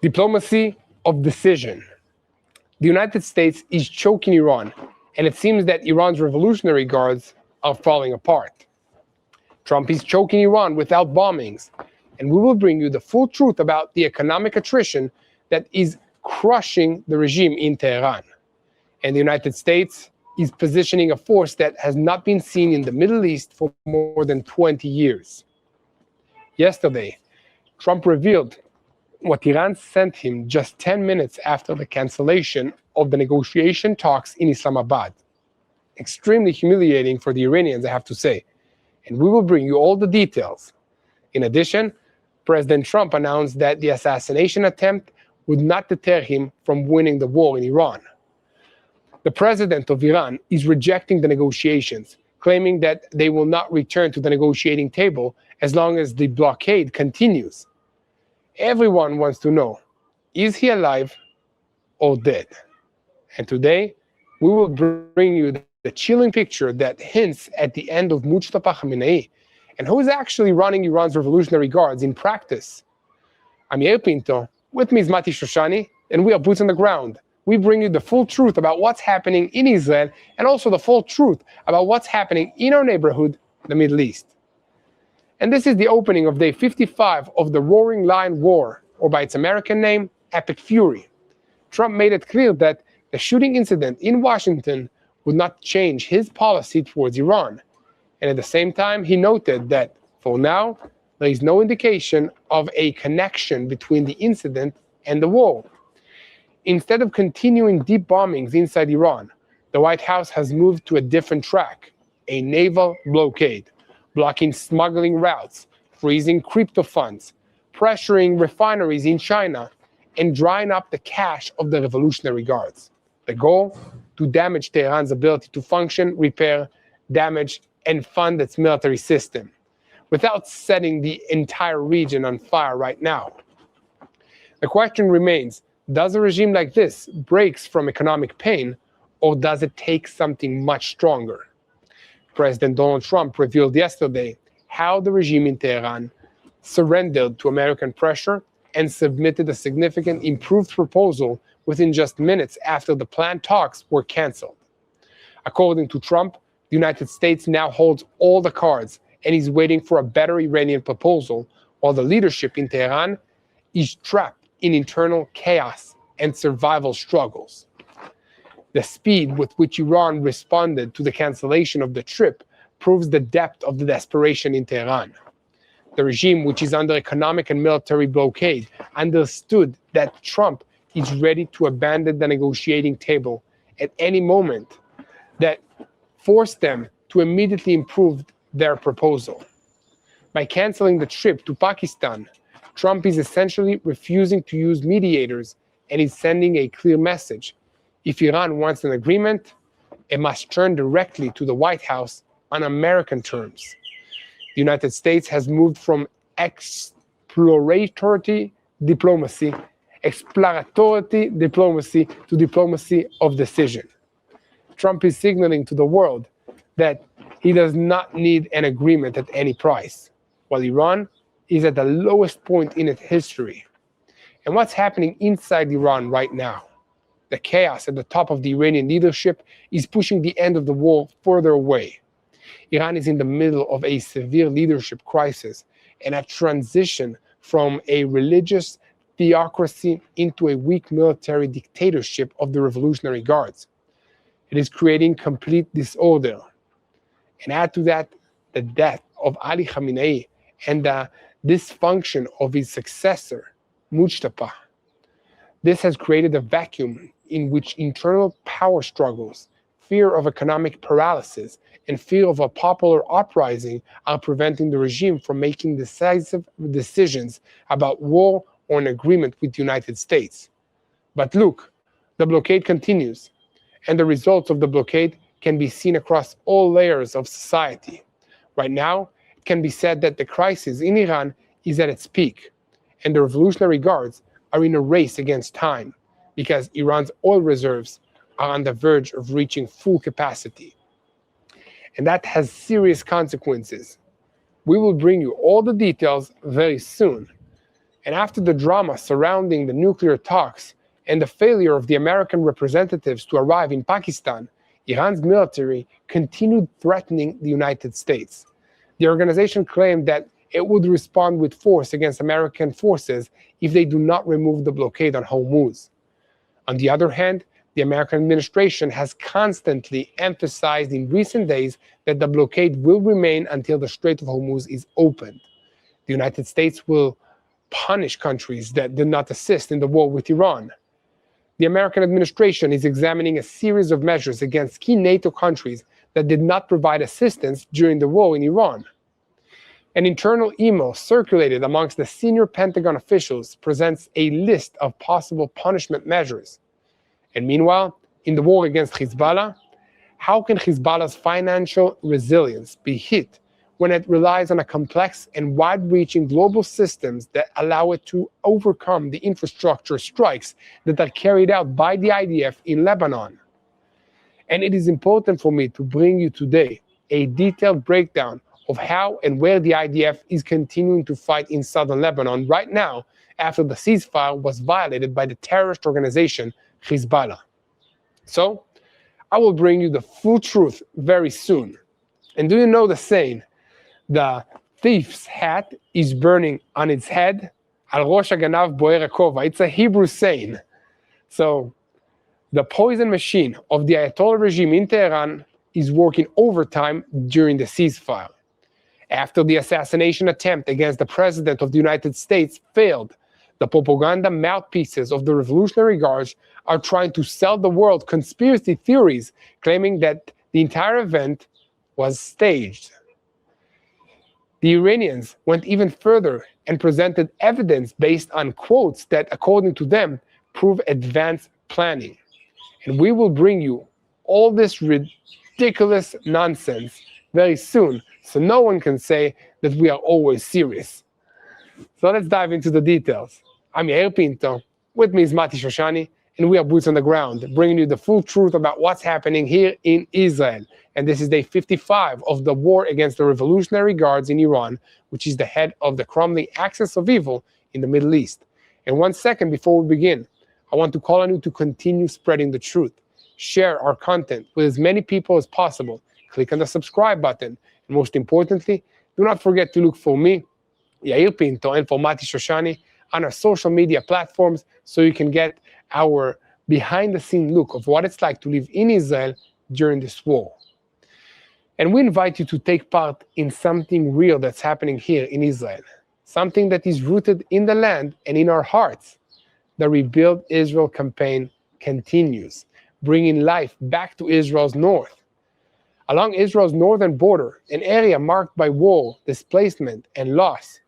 Diplomacy of decision. The United States is choking Iran, and it seems that Iran's revolutionary guards are falling apart. Trump is choking Iran without bombings, and we will bring you the full truth about the economic attrition that is crushing the regime in Tehran. And the United States is positioning a force that has not been seen in the Middle East for more than 20 years. Yesterday, Trump revealed what Iran sent him just 10 minutes after the cancellation of the negotiation talks in Islamabad. Extremely humiliating for the Iranians, I have to say. And we will bring you all the details. In addition, President Trump announced that the assassination attempt would not deter him from winning the war in Iran. The president of Iran is rejecting the negotiations, claiming that they will not return to the negotiating table as long as the blockade continues. Everyone wants to know, is he alive or dead? And today, we will bring you the chilling picture that hints at the end of Mujtaba Khamenei and who is actually running Iran's revolutionary guards in practice. I'm Yair Pinto, with me is Shoshani, and we are boots on the ground. We bring you the full truth about what's happening in Israel and also the full truth about what's happening in our neighborhood, the Middle East. And this is the opening of day 55 of the Roaring Lion War, or by its American name, Epic Fury. Trump made it clear that the shooting incident in Washington would not change his policy towards Iran. And at the same time, he noted that, for now, there is no indication of a connection between the incident and the war. Instead of continuing deep bombings inside Iran, the White House has moved to a different track, a naval blockade, blocking smuggling routes, freezing crypto funds, pressuring refineries in China, and drying up the cash of the Revolutionary Guards. The goal? To damage Tehran's ability to function, repair, damage, and fund its military system, without setting the entire region on fire right now. The question remains, does a regime like this break from economic pain, or does it take something much stronger? President Donald Trump revealed yesterday how the regime in Tehran surrendered to American pressure and submitted a significant improved proposal within just minutes after the planned talks were canceled. According to Trump, the United States now holds all the cards and is waiting for a better Iranian proposal, while the leadership in Tehran is trapped in internal chaos and survival struggles. The speed with which Iran responded to the cancellation of the trip proves the depth of the desperation in Tehran. The regime, which is under economic and military blockade, understood that Trump is ready to abandon the negotiating table at any moment, that forced them to immediately improve their proposal. By canceling the trip to Pakistan, Trump is essentially refusing to use mediators and is sending a clear message. If Iran wants an agreement, it must turn directly to the White House on American terms. The United States has moved from exploratory diplomacy to diplomacy of decision. Trump is signaling to the world that he does not need an agreement at any price, while Iran is at the lowest point in its history. And what's happening inside Iran right now? The chaos at the top of the Iranian leadership is pushing the end of the war further away. Iran is in the middle of a severe leadership crisis and a transition from a religious theocracy into a weak military dictatorship of the Revolutionary Guards. It is creating complete disorder. And add to that the death of Ali Khamenei and the dysfunction of his successor, Mujtaba. This has created a vacuum in which internal power struggles, fear of economic paralysis, and fear of a popular uprising are preventing the regime from making decisive decisions about war or an agreement with the United States. But look, the blockade continues, and the results of the blockade can be seen across all layers of society. Right now, it can be said that the crisis in Iran is at its peak, and the Revolutionary Guards are in a race against time because Iran's oil reserves are on the verge of reaching full capacity. And that has serious consequences. We will bring you all the details very soon. And after the drama surrounding the nuclear talks and the failure of the American representatives to arrive in Pakistan, Iran's military continued threatening the United States. The organization claimed that it would respond with force against American forces if they do not remove the blockade on Hormuz. On the other hand, the American administration has constantly emphasized in recent days that the blockade will remain until the Strait of Hormuz is opened. The United States will punish countries that did not assist in the war with Iran. The American administration is examining a series of measures against key NATO countries that did not provide assistance during the war in Iran. An internal email circulated amongst the senior Pentagon officials presents a list of possible punishment measures. And meanwhile, in the war against Hezbollah, how can Hezbollah's financial resilience be hit when it relies on a complex and wide-reaching global systems that allow it to overcome the infrastructure strikes that are carried out by the IDF in Lebanon? And it is important for me to bring you today a detailed breakdown of how and where the IDF is continuing to fight in southern Lebanon right now after the ceasefire was violated by the terrorist organization Hezbollah. So, I will bring you the full truth very soon. And do you know the saying, the thief's hat is burning on its head? Al rosh haganav boer hakova. It's a Hebrew saying. So, the poison machine of the Ayatollah regime in Tehran is working overtime during the ceasefire. After the assassination attempt against the President of the United States failed, the propaganda mouthpieces of the Revolutionary Guards are trying to sell the world conspiracy theories, claiming that the entire event was staged. The Iranians went even further and presented evidence based on quotes that, according to them, prove advanced planning. And we will bring you all this ridiculous nonsense very soon, so no one can say that we are always serious. So let's dive into the details. I'm Yair Pinto, with me is Shoshani, and we are boots on the ground, bringing you the full truth about what's happening here in Israel. And this is day 55 of the war against the Revolutionary Guards in Iran, which is the head of the crumbling axis of evil in the Middle East. And 1 second before we begin, I want to call on you to continue spreading the truth. Share our content with as many people as possible. Click on the subscribe button. And most importantly, do not forget to look for me, Yair Pinto, and for Shoshani on our social media platforms so you can get our behind-the-scene look of what it's like to live in Israel during this war. And we invite you to take part in something real that's happening here in Israel, something that is rooted in the land and in our hearts. The Rebuild Israel campaign continues, bringing life back to Israel's north. Along Israel's northern border, an area marked by war, displacement, and loss,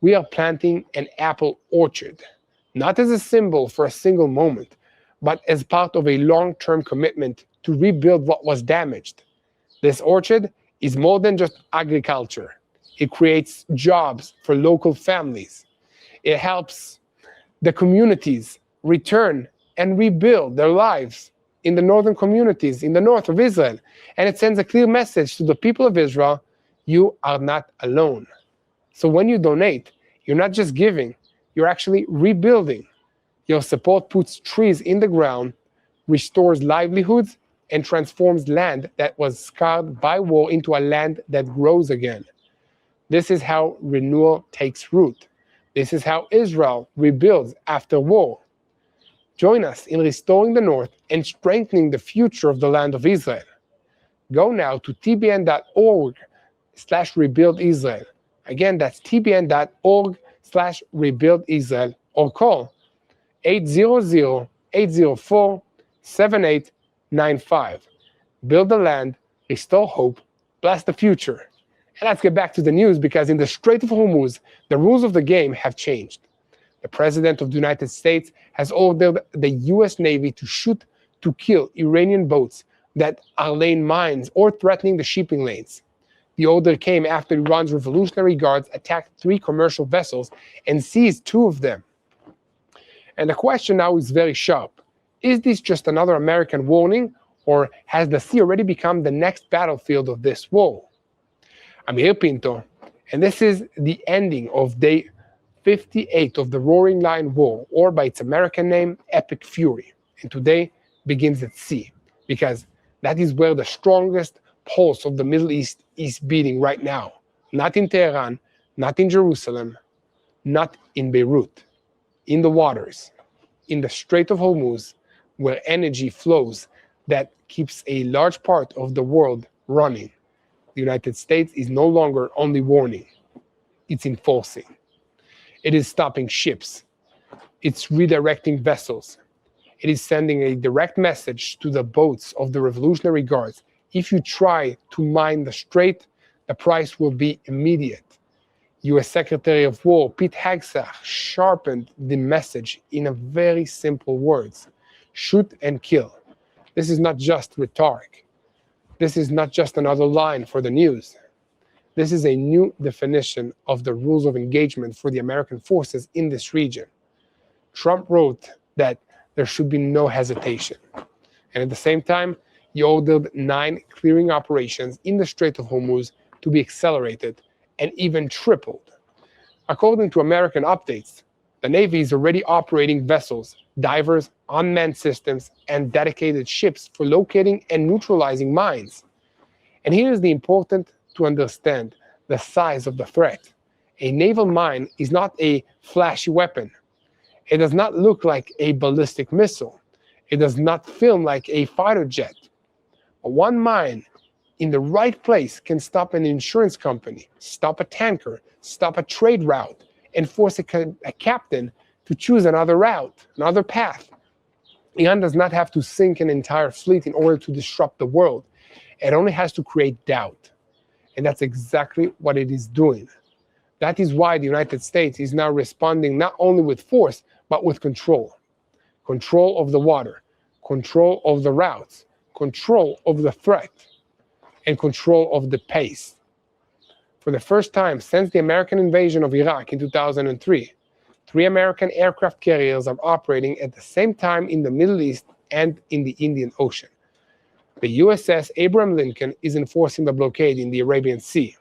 we are planting an apple orchard, not as a symbol for a single moment, but as part of a long-term commitment to rebuild what was damaged. This orchard is more than just agriculture. It creates jobs for local families. It helps the communities return and rebuild their lives in the northern communities, in the north of Israel. And it sends a clear message to the people of Israel, you are not alone. So when you donate, you're not just giving, you're actually rebuilding. Your support puts trees in the ground, restores livelihoods, and transforms land that was scarred by war into a land that grows again. This is how renewal takes root. This is how Israel rebuilds after war. Join us in restoring the north and strengthening the future of the land of Israel. Go now to tbn.org/rebuildisrael. Again, that's tbn.org/rebuildisrael, or call 800-804-7895. Build the land, restore hope, bless the future. And let's get back to the news, because in the Strait of Hormuz, the rules of the game have changed. The President of the United States has ordered the U.S. Navy to shoot to kill Iranian boats that are laying mines or threatening the shipping lanes. The order came after Iran's Revolutionary Guards attacked 3 commercial vessels and seized 2 of them. And the question now is very sharp. Is this just another American warning, or has the sea already become the next battlefield of this war? I'm Yair Pinto, and this is the ending of day 58 of the Roaring Lion War, or by its American name, Epic Fury, and today begins at sea, because that is where the strongest pulse of the Middle East is beating right now. Not in Tehran, not in Jerusalem, not in Beirut, in the waters, in the Strait of Hormuz, where energy flows that keeps a large part of the world running. The United States is no longer only warning, it's enforcing. It is stopping ships. It's redirecting vessels. It is sending a direct message to the boats of the Revolutionary Guards. If you try to mine the strait, the price will be immediate. U.S. Secretary of War Pete Hegseth sharpened the message in a very simple words: shoot and kill. This is not just rhetoric. This is not just another line for the news. This is a new definition of the rules of engagement for the American forces in this region. Trump wrote that there should be no hesitation. And at the same time, he ordered 9 clearing operations in the Strait of Hormuz to be accelerated and even tripled. According to American updates, the Navy is already operating vessels, divers, unmanned systems, and dedicated ships for locating and neutralizing mines. And here is the important to understand the size of the threat. A naval mine is not a flashy weapon. It does not look like a ballistic missile. It does not film like a fighter jet. But one mine in the right place can stop an insurance company, stop a tanker, stop a trade route, and force a captain to choose another route, another path. Iran does not have to sink an entire fleet in order to disrupt the world. It only has to create doubt. And that's exactly what it is doing. That is why the United States is now responding not only with force, but with control. Control of the water, control of the routes, control of the threat, and control of the pace. For the first time since the American invasion of Iraq in 2003, 3 American aircraft carriers are operating at the same time in the Middle East and in the Indian Ocean. The USS Abraham Lincoln is enforcing the blockade in the Arabian Sea.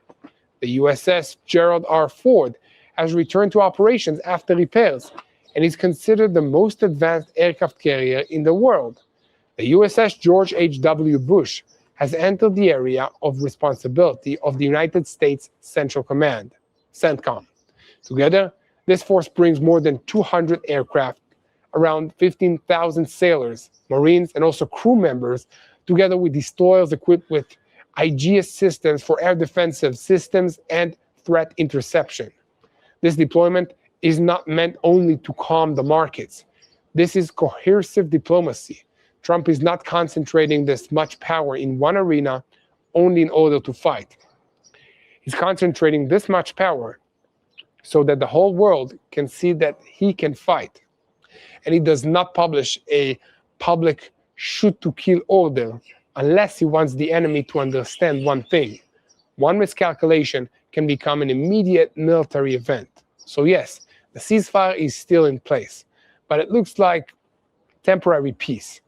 The USS Gerald R. Ford has returned to operations after repairs and is considered the most advanced aircraft carrier in the world. The USS George H.W. Bush has entered the area of responsibility of the United States Central Command, CENTCOM. Together, this force brings more than 200 aircraft, around 15,000 sailors, Marines, and also crew members, together with destroyers equipped with IRGC systems for air defensive systems and threat interception. This deployment is not meant only to calm the markets. This is coercive diplomacy. Trump is not concentrating this much power in one arena only in order to fight. He's concentrating this much power so that the whole world can see that he can fight. And he does not publish a public shoot-to-kill order unless he wants the enemy to understand one thing. One miscalculation can become an immediate military event. So yes, the ceasefire is still in place, but it looks like temporary peace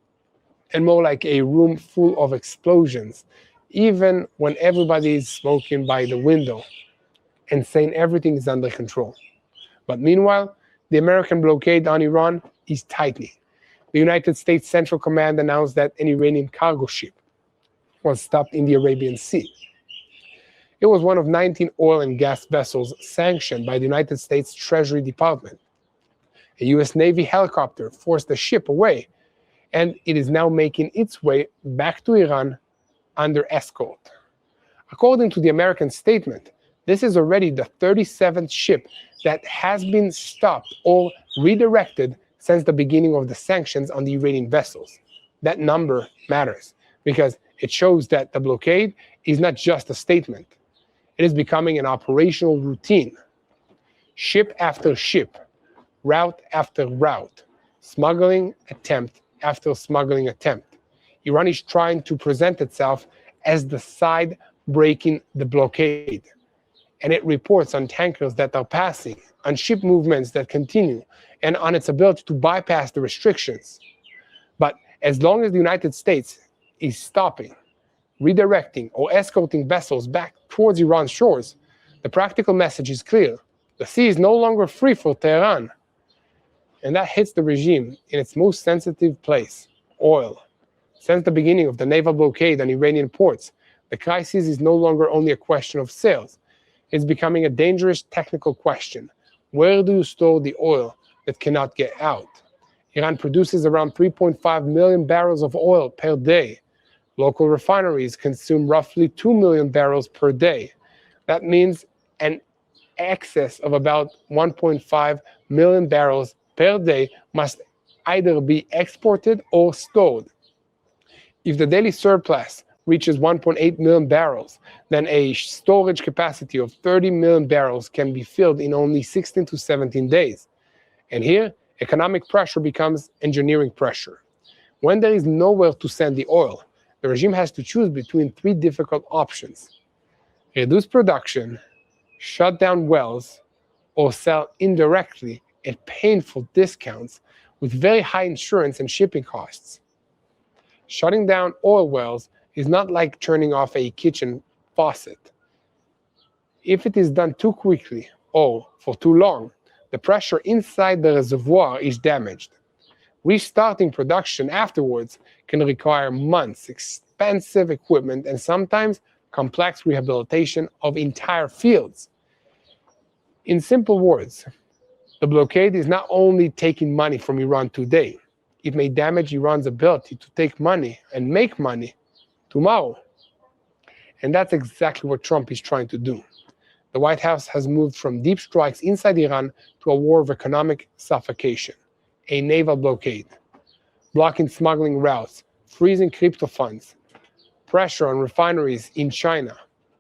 and more like a room full of explosions, even when everybody is smoking by the window and saying everything is under control. But meanwhile, the American blockade on Iran is tightening. The United States Central Command announced that an Iranian cargo ship was stopped in the Arabian Sea. It was one of 19 oil and gas vessels sanctioned by the United States Treasury Department. A U.S. Navy helicopter forced the ship away, and it is now making its way back to Iran under escort. According to the American statement, this is already the 37th ship that has been stopped or redirected since the beginning of the sanctions on the Iranian vessels. That number matters because it shows that the blockade is not just a statement. It is becoming an operational routine. Ship after ship, route after route, smuggling attempt after smuggling attempt. Iran is trying to present itself as the side breaking the blockade. And it reports on tankers that are passing, on ship movements that continue, and on its ability to bypass the restrictions. But as long as the United States is stopping, redirecting, or escorting vessels back towards Iran's shores, the practical message is clear. The sea is no longer free for Tehran. And that hits the regime in its most sensitive place, oil. Since the beginning of the naval blockade on Iranian ports, the crisis is no longer only a question of sales. It's becoming a dangerous technical question. Where do you store the oil that cannot get out? Iran produces around 3.5 million barrels of oil per day. Local refineries consume roughly 2 million barrels per day. That means an excess of about 1.5 million barrels per day must either be exported or stored. If the daily surplus reaches 1.8 million barrels, then a storage capacity of 30 million barrels can be filled in only 16 to 17 days. And here, economic pressure becomes engineering pressure. When there is nowhere to send the oil, the regime has to choose between three difficult options: reduce production, shut down wells, or sell indirectly at painful discounts with very high insurance and shipping costs. Shutting down oil wells is not like turning off a kitchen faucet. If it is done too quickly or for too long, the pressure inside the reservoir is damaged. Restarting production afterwards can require months, expensive equipment, and sometimes complex rehabilitation of entire fields. In simple words, the blockade is not only taking money from Iran today, it may damage Iran's ability to take money and make money tomorrow. And that's exactly what Trump is trying to do. The White House has moved from deep strikes inside Iran to a war of economic suffocation, a naval blockade, blocking smuggling routes, freezing crypto funds, pressure on refineries in China,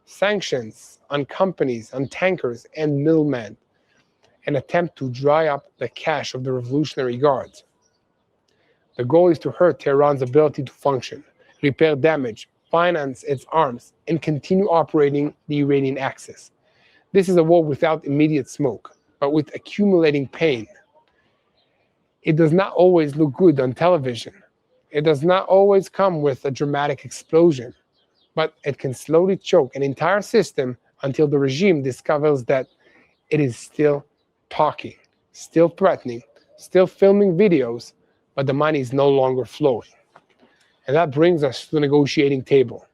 sanctions on companies, on tankers and middlemen, an attempt to dry up the cash of the Revolutionary Guards. The goal is to hurt Tehran's ability to function, repair damage, finance its arms, and continue operating the Iranian axis. This is a war without immediate smoke, but with accumulating pain. It does not always look good on television. It does not always come with a dramatic explosion, but it can slowly choke an entire system until the regime discovers that it is still talking, still threatening, still filming videos, but the money is no longer flowing. And that brings us to the negotiating table.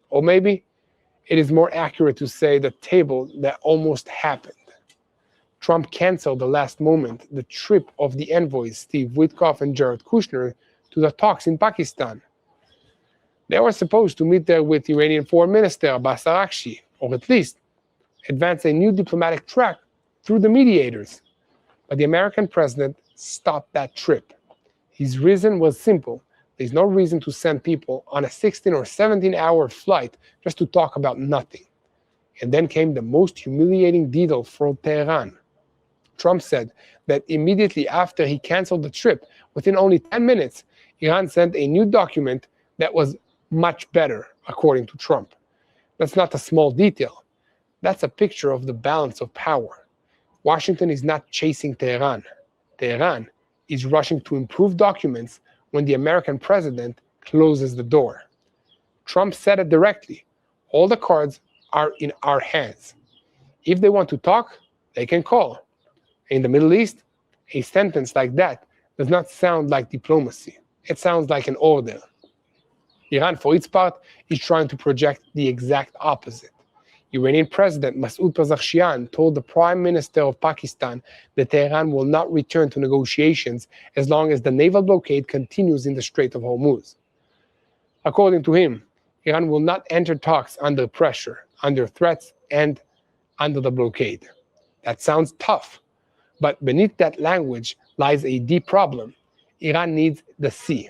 Or maybe it is more accurate to say the table that almost happened. Trump canceled the last moment the trip of the envoys Steve Witkoff and Jared Kushner to the talks in Pakistan. They were supposed to meet there with Iranian Foreign Minister Abbas Araghchi, or at least advance a new diplomatic track through the mediators. But the American president stopped that trip. His reason was simple. There's no reason to send people on a 16 or 17-hour flight just to talk about nothing. And then came the most humiliating detail for Tehran. Trump said that immediately after he canceled the trip, within only 10 minutes, Iran sent a new document that was much better, according to Trump. That's not a small detail. That's a picture of the balance of power. Washington is not chasing Tehran. Tehran is rushing to improve documents when the American president closes the door. Trump said it directly. All the cards are in our hands. If they want to talk, they can call. In the Middle East, a sentence like that does not sound like diplomacy. It sounds like an order. Iran, for its part, is trying to project the exact opposite. Iranian President Masoud Pezeshkian told the Prime Minister of Pakistan that Tehran will not return to negotiations as long as the naval blockade continues in the Strait of Hormuz. According to him, Iran will not enter talks under pressure, under threats, and under the blockade. That sounds tough, but beneath that language lies a deep problem. Iran needs the sea.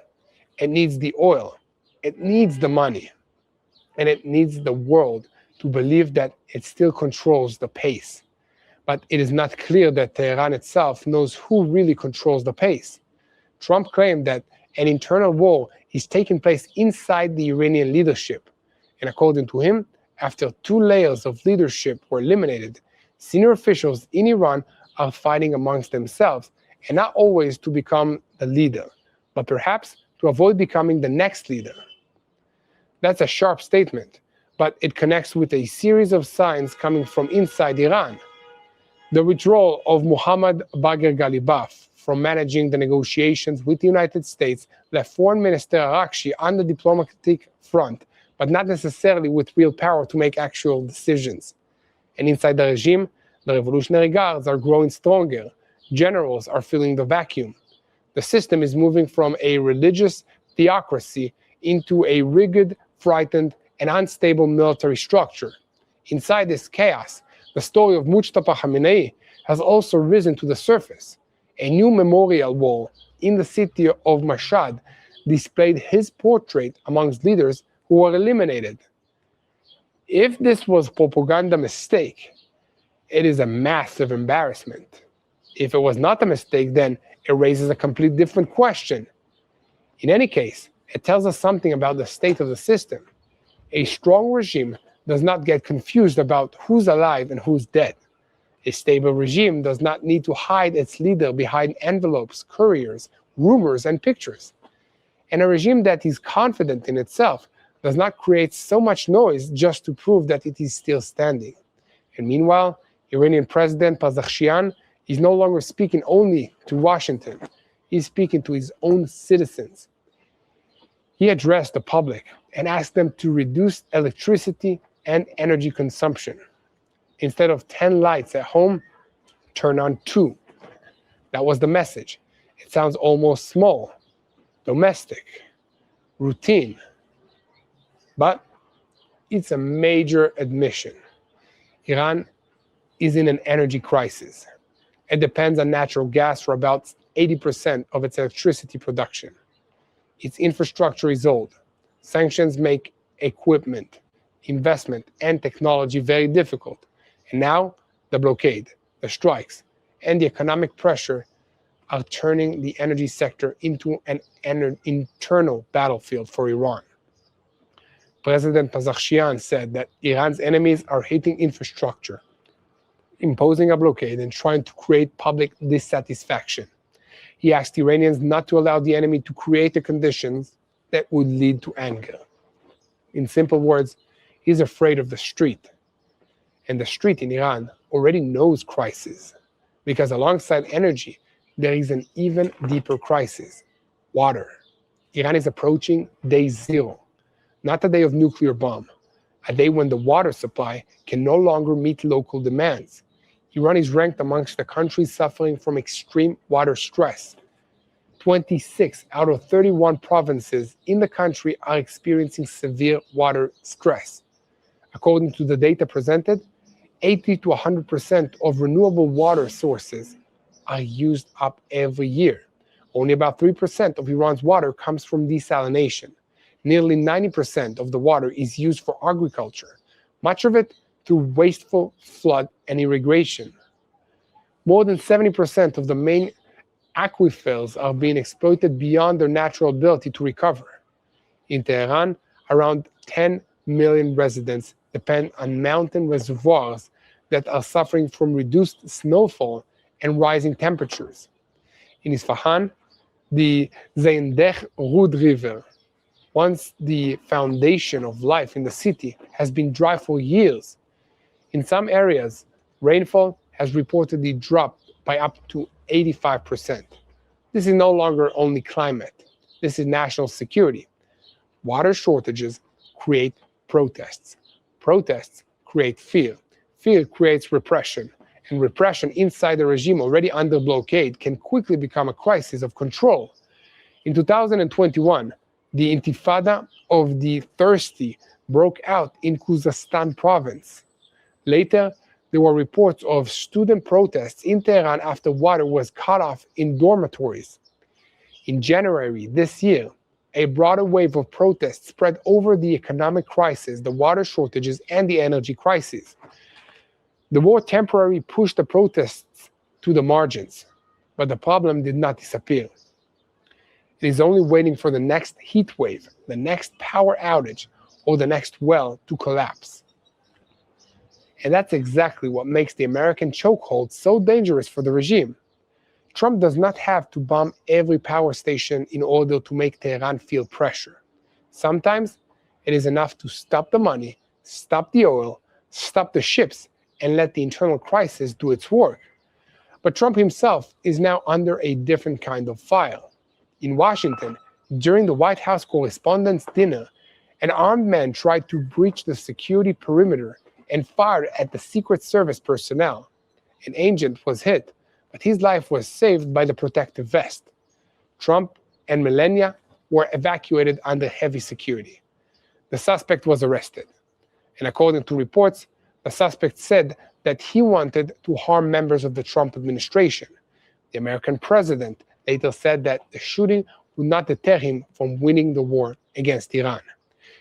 It needs the oil. It needs the money. And it needs the world to believe that it still controls the pace. But it is not clear that Tehran itself knows who really controls the pace. Trump claimed that an internal war is taking place inside the Iranian leadership. And according to him, after 2 layers of leadership were eliminated, senior officials in Iran are fighting amongst themselves, and not always to become the leader, but perhaps to avoid becoming the next leader. That's a sharp statement, but it connects with a series of signs coming from inside Iran. The withdrawal of Mohammad Bagher Ghalibaf from managing the negotiations with the United States left Foreign Minister Arakshi on the diplomatic front, but not necessarily with real power to make actual decisions. And inside the regime, the Revolutionary Guards are growing stronger. Generals are filling the vacuum. The system is moving from a religious theocracy into a rigid, frightened, and unstable military structure. Inside this chaos, the story of Mujtaba Khamenei has also risen to the surface. A new memorial wall in the city of Mashhad displayed his portrait amongst leaders who were eliminated. If this was a propaganda mistake, it is a massive embarrassment. If it was not a mistake, then it raises a completely different question. In any case, it tells us something about the state of the system. A strong regime does not get confused about who's alive and who's dead. A stable regime does not need to hide its leader behind envelopes, couriers, rumors, and pictures. And a regime that is confident in itself does not create so much noise just to prove that it is still standing. And meanwhile, Iranian President Pezeshkian is no longer speaking only to Washington. He is speaking to his own citizens. He addressed the public and asked them to reduce electricity and energy consumption. Instead of 10 lights at home, turn on 2. That was the message. It sounds almost small, domestic, routine. But it's a major admission. Iran is in an energy crisis. It depends on natural gas for about 80% of its electricity production. Its infrastructure is old. Sanctions make equipment, investment, and technology very difficult. And now, the blockade, the strikes, and the economic pressure are turning the energy sector into an internal battlefield for Iran. President Pezeshkian said that Iran's enemies are hitting infrastructure, imposing a blockade, and trying to create public dissatisfaction. He asked Iranians not to allow the enemy to create the conditions that would lead to anger. In simple words, he's afraid of the street. And the street in Iran already knows crisis, because alongside energy, there is an even deeper crisis: water. Iran is approaching day 0, not a day of nuclear bomb, a day when the water supply can no longer meet local demands. Iran is ranked amongst the countries suffering from extreme water stress. 26 out of 31 provinces in the country are experiencing severe water stress. According to the data presented, 80 to 100% of renewable water sources are used up every year. Only about 3% of Iran's water comes from desalination. Nearly 90% of the water is used for agriculture, much of it through wasteful flood and irrigation. More than 70% of the main aquifers are being exploited beyond their natural ability to recover. In Tehran, around 10 million residents depend on mountain reservoirs that are suffering from reduced snowfall and rising temperatures. In Isfahan, the Zaindeh-Rud River, once the foundation of life in the city, has been dry for years. In some areas, rainfall has reportedly dropped by up to 85%. This is no longer only climate. This is national security. Water shortages create protests. Protests create fear. Fear creates repression. And repression inside the regime already under blockade can quickly become a crisis of control. In 2021, the Intifada of the Thirsty broke out in Khuzestan province. Later, there were reports of student protests in Tehran after water was cut off in dormitories. In January this year, a broader wave of protests spread over the economic crisis, the water shortages, and the energy crisis. The war temporarily pushed the protests to the margins, but the problem did not disappear. It is only waiting for the next heat wave, the next power outage, or the next well to collapse. And that's exactly what makes the American chokehold so dangerous for the regime. Trump does not have to bomb every power station in order to make Tehran feel pressure. Sometimes it is enough to stop the money, stop the oil, stop the ships, and let the internal crisis do its work. But Trump himself is now under a different kind of fire. In Washington, during the White House Correspondents' Dinner, an armed man tried to breach the security perimeter and fired at the Secret Service personnel. An agent was hit, but his life was saved by the protective vest. Trump and Melania were evacuated under heavy security. The suspect was arrested, and according to reports, the suspect said that he wanted to harm members of the Trump administration. The American president later said that the shooting would not deter him from winning the war against Iran.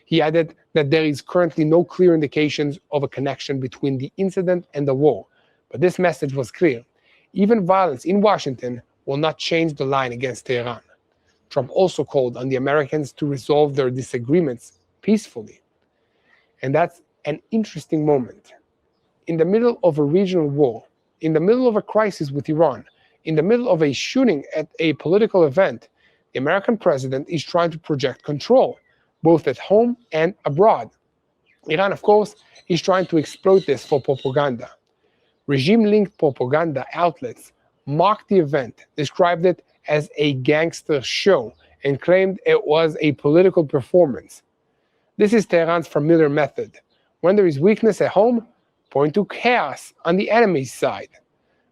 He added that there is currently no clear indications of a connection between the incident and the war, but this message was clear. Even violence in Washington will not change the line against Tehran. Trump also called on the Americans to resolve their disagreements peacefully. And that's an interesting moment. In the middle of a regional war, in the middle of a crisis with Iran, in the middle of a shooting at a political event, the American president is trying to project control, both at home and abroad. Iran, of course, is trying to exploit this for propaganda. Regime-linked propaganda outlets mocked the event, described it as a gangster show, and claimed it was a political performance. This is Tehran's familiar method. When there is weakness at home, point to chaos on the enemy's side.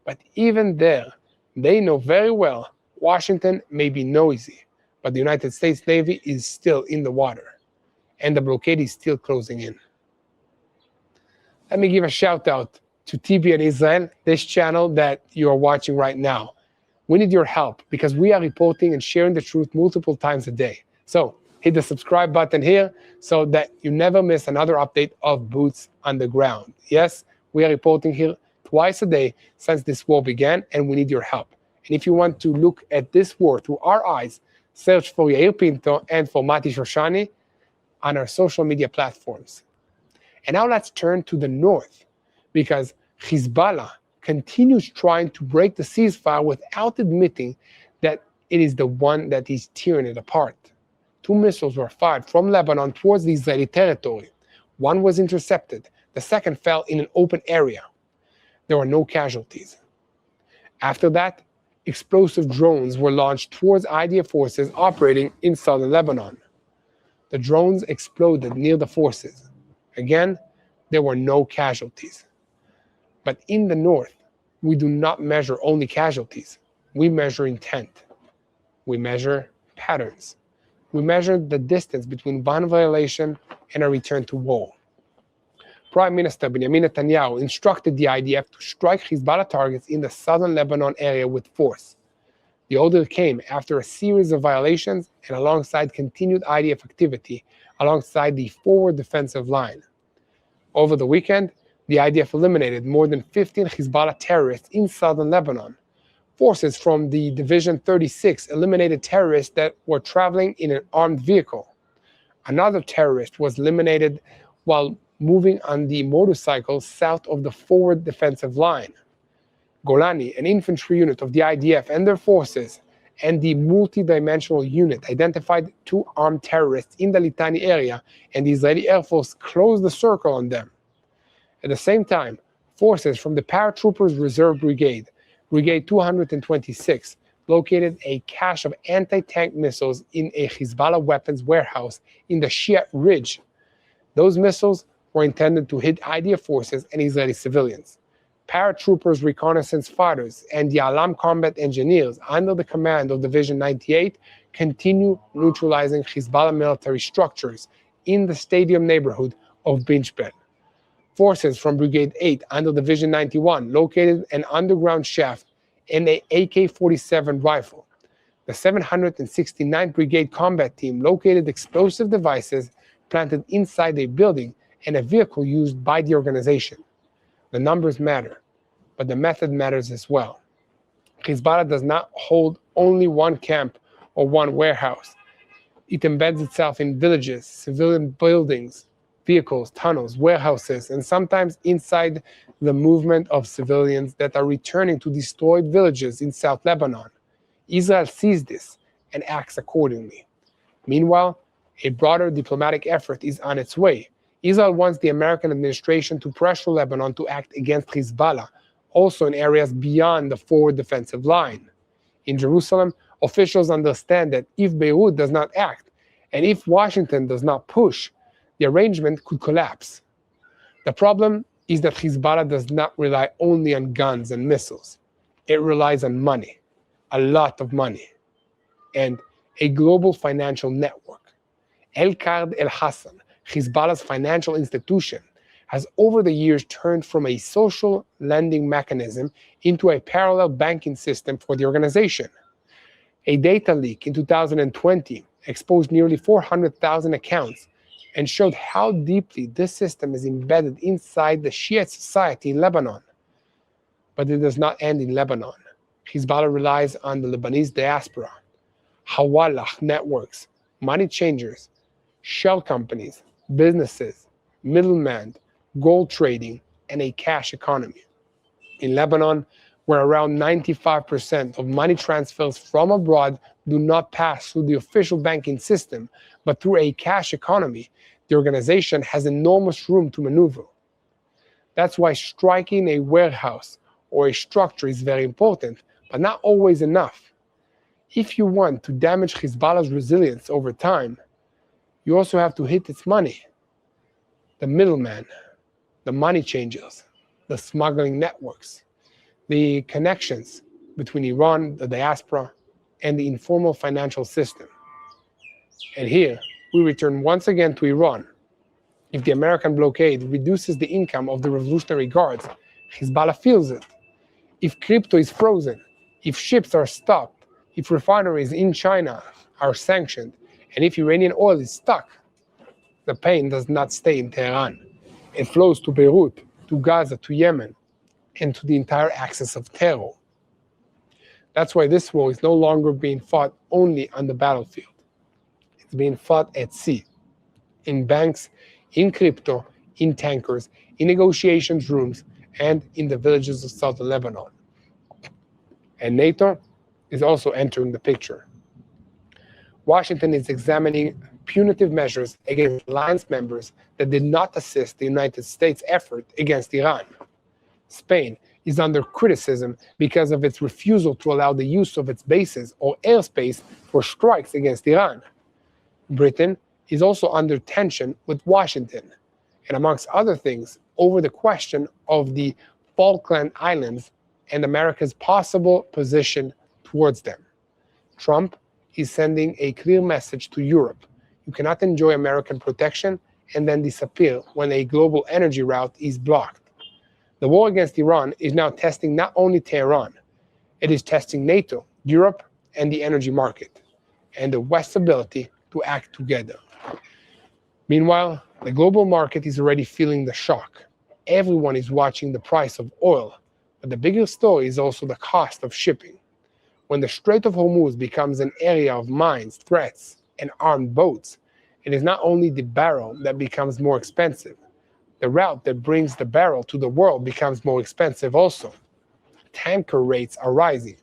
But even there, they know very well Washington may be noisy, but the United States Navy is still in the water, and the blockade is still closing in. Let me give a shout out to TBN Israel, this channel that you are watching right now. We need your help because we are reporting and sharing the truth multiple times a day. So hit the subscribe button here so that you never miss another update of Boots on the Ground. Yes, we are reporting here twice a day since this war began, and we need your help. And if you want to look at this war through our eyes, search for Yair Pinto and for Mati Shoshani on our social media platforms. And now let's turn to the north, because Hezbollah continues trying to break the ceasefire without admitting that it is the one that is tearing it apart. 2 missiles were fired from Lebanon towards the Israeli territory. One was intercepted. The second fell in an open area. There were no casualties. After that, explosive drones were launched towards IDF forces operating in southern Lebanon. The drones exploded near the forces. Again, there were no casualties. But in the north, we do not measure only casualties. We measure intent. We measure patterns. We measure the distance between one violation and a return to war. Prime Minister Benjamin Netanyahu instructed the IDF to strike Hezbollah targets in the southern Lebanon area with force. The order came after a series of violations and alongside continued IDF activity alongside the forward defensive line. Over the weekend, the IDF eliminated more than 15 Hezbollah terrorists in southern Lebanon. Forces from the Division 36 eliminated terrorists that were traveling in an armed vehicle. Another terrorist was eliminated while moving on the motorcycle south of the forward defensive line. Golani, an infantry unit of the IDF and their forces, and the multi-dimensional unit identified 2 armed terrorists in the Litani area, and the Israeli Air Force closed the circle on them. At the same time, forces from the Paratroopers Reserve Brigade, Brigade 226, located a cache of anti-tank missiles in a Hezbollah weapons warehouse in the Shiite Ridge. Those missiles were intended to hit IDF forces and Israeli civilians. Paratroopers, reconnaissance fighters, and the Alam combat engineers under the command of Division 98 continue neutralizing Hezbollah military structures in the stadium neighborhood of Binchbel. Forces from Brigade 8 under Division 91 located an underground shaft and an AK-47 rifle. The 769th Brigade combat team located explosive devices planted inside a building and a vehicle used by the organization. The numbers matter, but the method matters as well. Hezbollah does not hold only one camp or one warehouse. It embeds itself in villages, civilian buildings, vehicles, tunnels, warehouses, and sometimes inside the movement of civilians that are returning to destroyed villages in South Lebanon. Israel sees this and acts accordingly. Meanwhile, a broader diplomatic effort is on its way. Israel wants the American administration to pressure Lebanon to act against Hezbollah, also in areas beyond the forward defensive line. In Jerusalem, officials understand that if Beirut does not act, and if Washington does not push, the arrangement could collapse. The problem is that Hezbollah does not rely only on guns and missiles. It relies on money, a lot of money, and a global financial network. El-Qard El-Hassan, Hezbollah's financial institution, has over the years turned from a social lending mechanism into a parallel banking system for the organization. A data leak in 2020 exposed nearly 400,000 accounts and showed how deeply this system is embedded inside the Shiite society in Lebanon. But it does not end in Lebanon. Hezbollah relies on the Lebanese diaspora, Hawala networks, money changers, shell companies, businesses, middlemen, gold trading, and a cash economy. In Lebanon, where around 95% of money transfers from abroad do not pass through the official banking system, but through a cash economy, the organization has enormous room to maneuver. That's why striking a warehouse or a structure is very important, but not always enough. If you want to damage Hezbollah's resilience over time, you also have to hit its money. The middleman, the money changers, the smuggling networks, the connections between Iran, the diaspora, and the informal financial system. And here, we return once again to Iran. If the American blockade reduces the income of the Revolutionary Guards, Hezbollah feels it. If crypto is frozen, if ships are stopped, if refineries in China are sanctioned, and if Iranian oil is stuck, the pain does not stay in Tehran. It flows to Beirut, to Gaza, to Yemen, and to the entire axis of terror. That's why this war is no longer being fought only on the battlefield. It's being fought at sea, in banks, in crypto, in tankers, in negotiations rooms, and in the villages of southern Lebanon. And NATO is also entering the picture. Washington is examining punitive measures against alliance members that did not assist the United States' effort against Iran. Spain is under criticism because of its refusal to allow the use of its bases or airspace for strikes against Iran. Britain is also under tension with Washington, and amongst other things, over the question of the Falkland Islands and America's possible position towards them. Trump is sending a clear message to Europe. You cannot enjoy American protection and then disappear when a global energy route is blocked. The war against Iran is now testing not only Tehran, it is testing NATO, Europe, and the energy market, and the West's ability to act together. Meanwhile, the global market is already feeling the shock. Everyone is watching the price of oil, but the bigger story is also the cost of shipping. When the Strait of Hormuz becomes an area of mines, threats, and armed boats, it is not only the barrel that becomes more expensive. The route that brings the barrel to the world becomes more expensive also. Tanker rates are rising.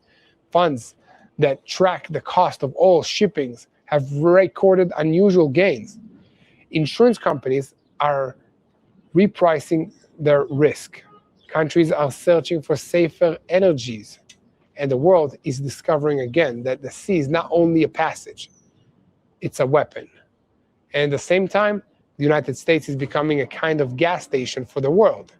Funds that track the cost of all shippings have recorded unusual gains. Insurance companies are repricing their risk. Countries are searching for safer energies. And the world is discovering again that the sea is not only a passage, it's a weapon. And at the same time, the United States is becoming a kind of gas station for the world.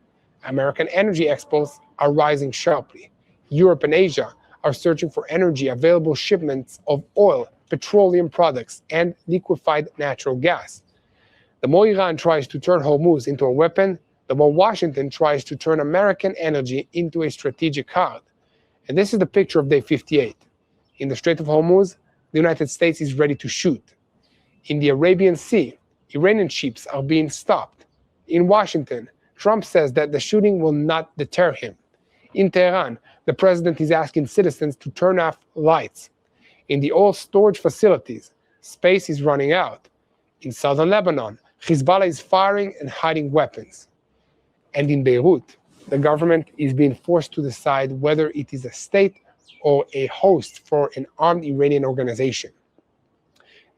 American energy exports are rising sharply. Europe and Asia are searching for energy, available shipments of oil, petroleum products, and liquefied natural gas. The more Iran tries to turn Hormuz into a weapon, the more Washington tries to turn American energy into a strategic card. And this is the picture of day 58. In the Strait of Hormuz, the United States is ready to shoot. In the Arabian Sea, Iranian ships are being stopped. In Washington, Trump says that the shooting will not deter him. In Tehran, the president is asking citizens to turn off lights. In the oil storage facilities, space is running out. In southern Lebanon, Hezbollah is firing and hiding weapons. And in Beirut, the government is being forced to decide whether it is a state or a host for an armed Iranian organization.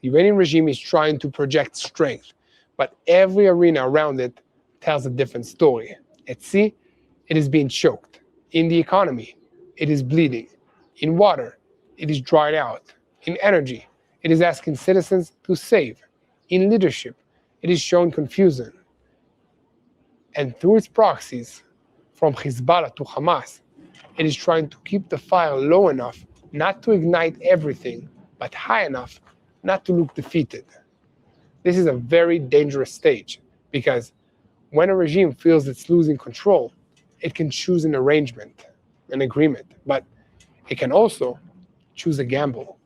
The Iranian regime is trying to project strength, but every arena around it tells a different story. At sea, it is being choked. In the economy, it is bleeding. In water, it is dried out. In energy, it is asking citizens to save. In leadership, it is showing confusion. And through its proxies, from Hezbollah to Hamas, it is trying to keep the fire low enough not to ignite everything, but high enough not to look defeated. This is a very dangerous stage because when a regime feels it's losing control, it can choose an arrangement, an agreement, but it can also choose a gamble.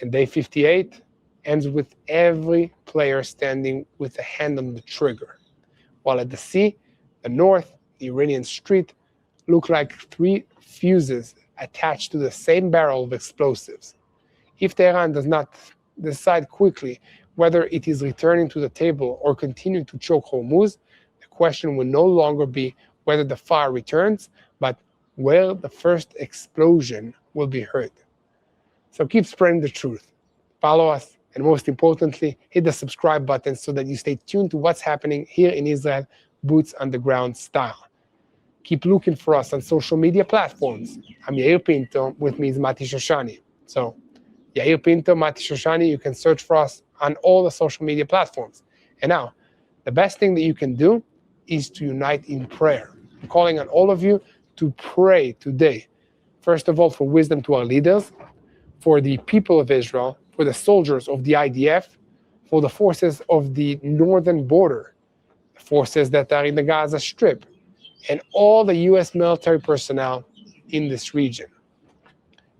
And day 58 ends with every player standing with a hand on the trigger, while at the sea, the north, the Iranian street, look like three fuses attached to the same barrel of explosives. If Tehran does not decide quickly whether it is returning to the table or continuing to choke Hormuz, the question will no longer be whether the fire returns, but where the first explosion will be heard. So keep spreading the truth. Follow us, and most importantly, hit the subscribe button so that you stay tuned to what's happening here in Israel, boots on the ground style. Keep looking for us on social media platforms. I'm Yair Pinto, with me is Mati Shoshani. So, Yair Pinto, Mati Shoshani, you can search for us on all the social media platforms. And now, the best thing that you can do is to unite in prayer. I'm calling on all of you to pray today. First of all, for wisdom to our leaders, for the people of Israel, for the soldiers of the IDF, for the forces of the northern border, the forces that are in the Gaza Strip, and all the U.S. military personnel in this region.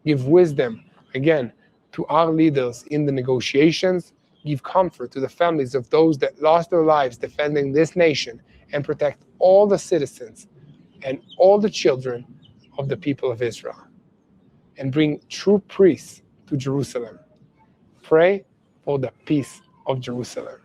Give wisdom, again, to our leaders in the negotiations. Give comfort to the families of those that lost their lives defending this nation, and protect all the citizens and all the children of the people of Israel. And bring true peace to Jerusalem. Pray for the peace of Jerusalem.